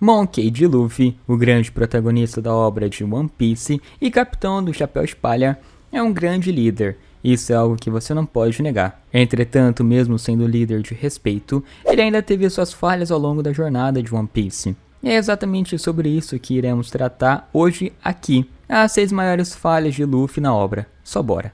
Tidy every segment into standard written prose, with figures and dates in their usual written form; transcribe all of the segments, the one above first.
Monkey D. Luffy, o grande protagonista da obra de One Piece e capitão do Chapéu de Palha, é um grande líder. Isso é algo que você não pode negar. Entretanto, mesmo sendo líder de respeito, ele ainda teve suas falhas ao longo da jornada de One Piece. E é exatamente sobre isso que iremos tratar hoje aqui. As 6 maiores falhas de Luffy na obra. Só bora!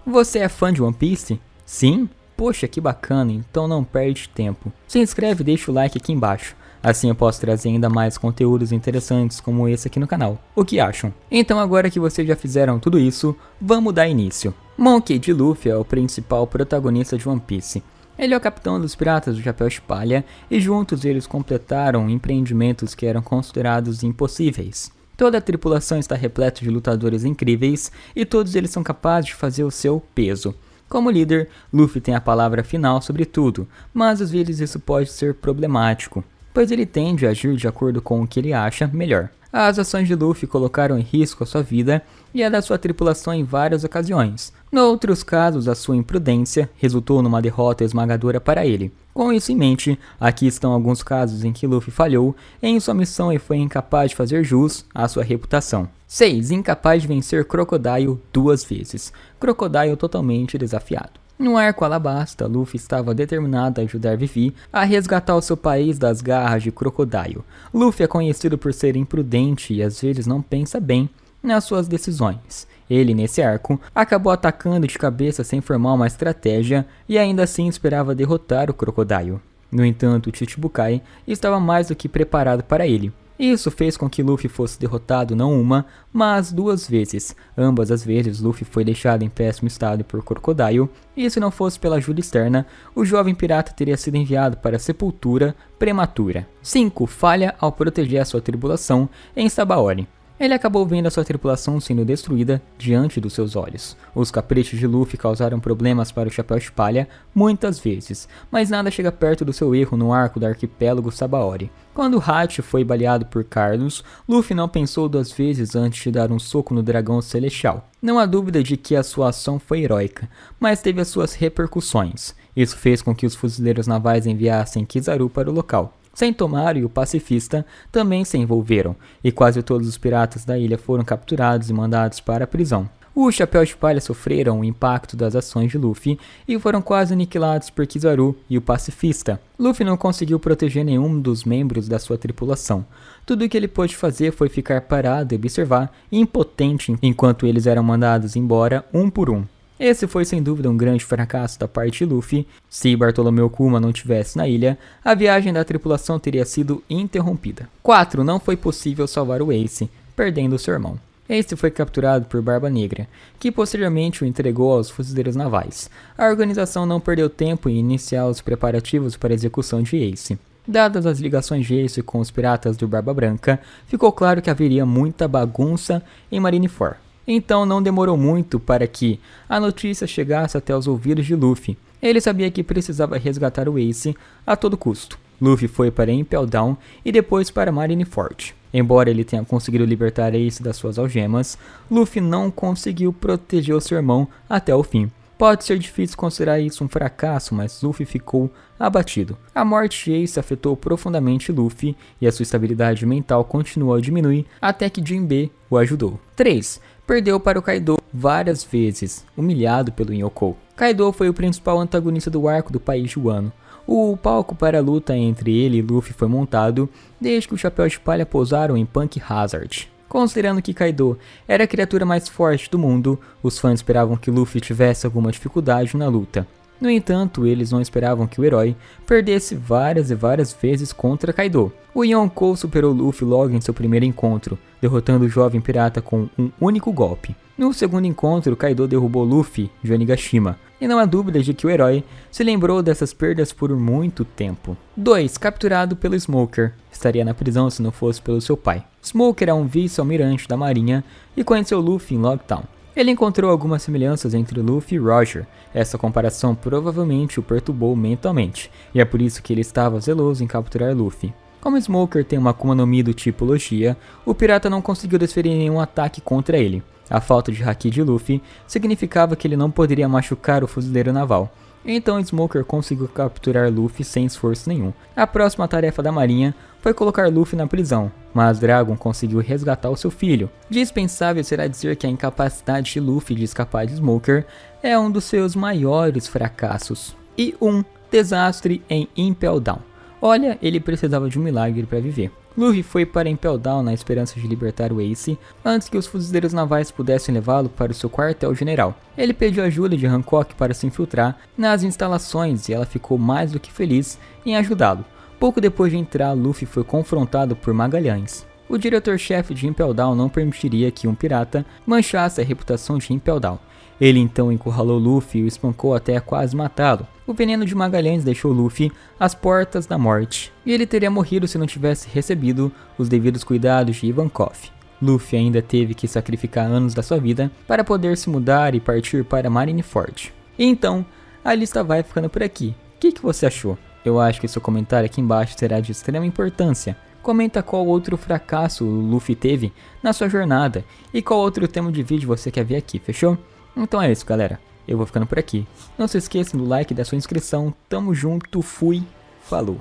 Você é fã de One Piece? Sim? Poxa, que bacana, então não perde tempo. Se inscreve e deixa o like aqui embaixo. Assim eu posso trazer ainda mais conteúdos interessantes como esse aqui no canal. O que acham? Então agora que vocês já fizeram tudo isso, vamos dar início. Monkey D. Luffy é o principal protagonista de One Piece. Ele é o capitão dos piratas do Chapéu de Palha e juntos eles completaram empreendimentos que eram considerados impossíveis. Toda a tripulação está repleta de lutadores incríveis e todos eles são capazes de fazer o seu peso. Como líder, Luffy tem a palavra final sobre tudo, mas às vezes isso pode ser problemático, pois ele tende a agir de acordo com o que ele acha melhor. As ações de Luffy colocaram em risco a sua vida e a da sua tripulação em várias ocasiões. Noutros casos, a sua imprudência resultou numa derrota esmagadora para ele. Com isso em mente, aqui estão alguns casos em que Luffy falhou em sua missão e foi incapaz de fazer jus à sua reputação. 6. Incapaz de vencer Crocodile 2 vezes. Crocodile totalmente desafiado. No arco Alabasta, Luffy estava determinado a ajudar Vivi a resgatar o seu país das garras de Crocodile. Luffy é conhecido por ser imprudente e às vezes não pensa bem nas suas decisões. Ele, nesse arco, acabou atacando de cabeça sem formar uma estratégia e ainda assim esperava derrotar o Crocodile. No entanto, Chichibukai estava mais do que preparado para ele. Isso fez com que Luffy fosse derrotado não uma, mas 2 vezes. Ambas as vezes Luffy foi deixado em péssimo estado por Crocodile, e se não fosse pela ajuda externa, o jovem pirata teria sido enviado para a sepultura prematura. 5. Falha ao proteger a sua tripulação em Sabaody. Ele acabou vendo a sua tripulação sendo destruída diante dos seus olhos. Os caprichos de Luffy causaram problemas para o Chapéu de Palha muitas vezes, mas nada chega perto do seu erro no arco do arquipélago Sabaody. Quando Hachi foi baleado por Carlos, Luffy não pensou 2 vezes antes de dar um soco no dragão celestial. Não há dúvida de que a sua ação foi heróica, mas teve as suas repercussões. Isso fez com que os fuzileiros navais enviassem Kizaru para o local. Sentomaru e o pacifista também se envolveram, e quase todos os piratas da ilha foram capturados e mandados para a prisão. Os Chapéus de Palha sofreram o impacto das ações de Luffy e foram quase aniquilados por Kizaru e o pacifista. Luffy não conseguiu proteger nenhum dos membros da sua tripulação. Tudo o que ele pôde fazer foi ficar parado e observar, impotente, enquanto eles eram mandados embora um por um. Esse foi sem dúvida um grande fracasso da parte de Luffy. Se Bartolomeu Kuma não estivesse na ilha, a viagem da tripulação teria sido interrompida. 4. Não foi possível salvar o Ace, perdendo seu irmão. Ace foi capturado por Barba Negra, que posteriormente o entregou aos fuzileiros navais. A organização não perdeu tempo em iniciar os preparativos para a execução de Ace. Dadas as ligações de Ace com os piratas do Barba Branca, ficou claro que haveria muita bagunça em Marineford. Então não demorou muito para que a notícia chegasse até os ouvidos de Luffy. Ele sabia que precisava resgatar o Ace a todo custo. Luffy foi para Impel Down e depois para Marineford. Embora ele tenha conseguido libertar Ace das suas algemas, Luffy não conseguiu proteger o seu irmão até o fim. Pode ser difícil considerar isso um fracasso, mas Luffy ficou abatido. A morte de Ace afetou profundamente Luffy e a sua estabilidade mental continuou a diminuir até que Jinbe o ajudou. 3. Perdeu para o Kaido várias vezes, humilhado pelo Yonkou. Kaido foi o principal antagonista do arco do país de Wano. O palco para a luta entre ele e Luffy foi montado desde que os Chapéus de Palha pousaram em Punk Hazard. Considerando que Kaido era a criatura mais forte do mundo, os fãs esperavam que Luffy tivesse alguma dificuldade na luta. No entanto, eles não esperavam que o herói perdesse várias e várias vezes contra Kaido. O Yonkou superou Luffy logo em seu primeiro encontro, derrotando o jovem pirata com um único golpe. No segundo encontro, Kaido derrubou Luffy de Onigashima, e não há dúvida de que o herói se lembrou dessas perdas por muito tempo. 2. Capturado pelo Smoker. Estaria na prisão se não fosse pelo seu pai. Smoker é um vice-almirante da marinha e conheceu Luffy em Logtown. Ele encontrou algumas semelhanças entre Luffy e Roger. Essa comparação provavelmente o perturbou mentalmente, e é por isso que ele estava zeloso em capturar Luffy. Como Smoker tem uma Akuma no Mi do tipo Logia, o pirata não conseguiu desferir nenhum ataque contra ele. A falta de haki de Luffy significava que ele não poderia machucar o fuzileiro naval. Então Smoker conseguiu capturar Luffy sem esforço nenhum. A próxima tarefa da marinha foi colocar Luffy na prisão, mas Dragon conseguiu resgatar o seu filho. Dispensável será dizer que a incapacidade de Luffy de escapar de Smoker é um dos seus maiores fracassos. E um desastre em Impel Down. Olha, ele precisava de um milagre para viver. Luffy foi para Impel Down na esperança de libertar o Ace antes que os fuzileiros navais pudessem levá-lo para o seu quartel-general. Ele pediu ajuda de Hancock para se infiltrar nas instalações e ela ficou mais do que feliz em ajudá-lo. Pouco depois de entrar, Luffy foi confrontado por Magalhães. O diretor-chefe de Impel Down não permitiria que um pirata manchasse a reputação de Impel Down. Ele então encurralou Luffy e o espancou até quase matá-lo. O veneno de Magalhães deixou Luffy às portas da morte, e ele teria morrido se não tivesse recebido os devidos cuidados de Ivankov. Luffy ainda teve que sacrificar anos da sua vida para poder se mudar e partir para Marineford. E então, a lista vai ficando por aqui. O que você achou? Eu acho que seu comentário aqui embaixo será de extrema importância. Comenta qual outro fracasso o Luffy teve na sua jornada e qual outro tema de vídeo você quer ver aqui, fechou? Então é isso, galera. Eu vou ficando por aqui. Não se esqueçam do like e da sua inscrição. Tamo junto, fui, falou.